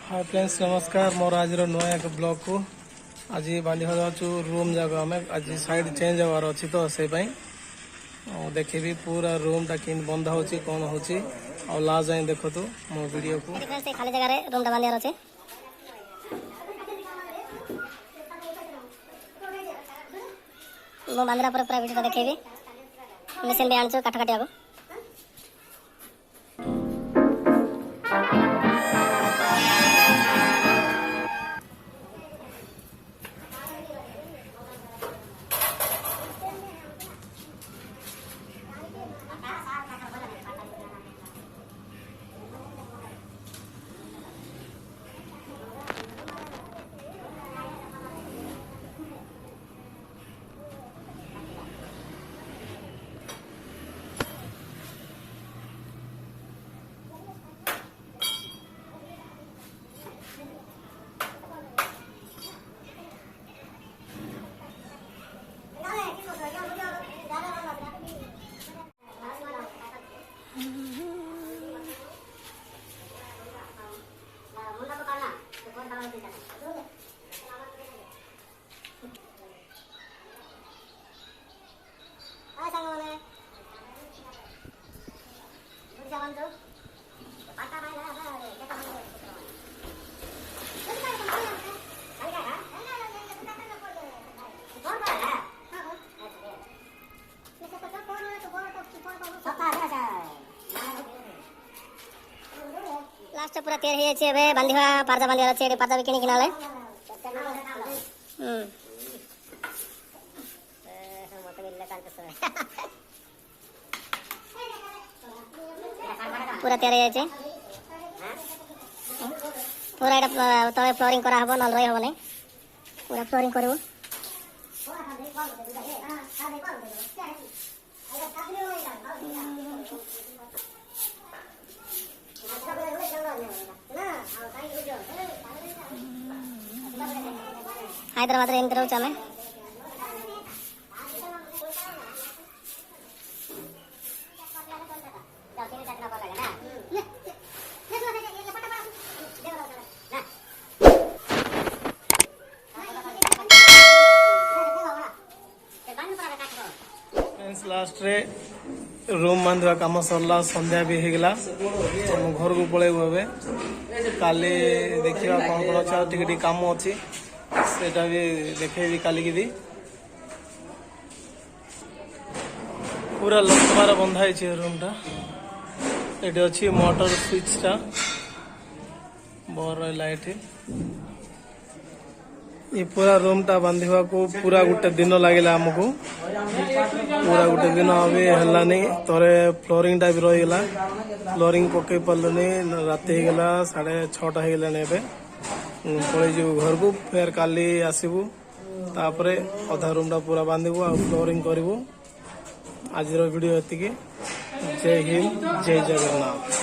Hi friends नमस्कार मोर आज नुआ एक ब्लॉग को आज बांधी जाऊँ रूम जगह आम आज साइड चेंज होवार अच्छी तो से देखी पूरा रूम टा कि बंधा हो कौन हो लास्ट जाए देखो तो मो वीडियो को खाली जगह रूम टा बांधार अच्छे बांधला पूरा वीडियो देखेबी मेसीन भी आनछु काटा काटिया को लास्ट पूरा तैयार हो बांधी पार्जा बांधार अच्छे पार्जा भी किणी किना पूरा तैयार हो पूरा तले फ्लोरिंग करा हबो नल रही हबो नहीं पूरा फ्लोरिंग करबो हैदराबाद रे इंटर होचा में लास्ट रे रूम बांधा कम सरला संध्या भी होगला घर को पलैबू ए काली देखा कौन कौन अच्छे टे कम अच्छी सेटा भी देखेबी काली की भी पूरा लंबार बंधाई रूम टा ये अच्छी मोटर स्विच टा बोर लाइट ये पूरा रूम टा बांधा को पूरा गोटे दिन लगे आमको पूरा गोटे दिन अभी है तोरे फ्लोरिंग टा भी रहीगला फ्लोरिंग पकई पार्लुनि राति होगला 6:30 होगला पलि जीव घर को फिर काली आसबू तापर अधा रूम टा पूरा बांधबू आ फ्लोरिंग करूँ आज वीडियो ये जय हिंद जय जगन्नाथ।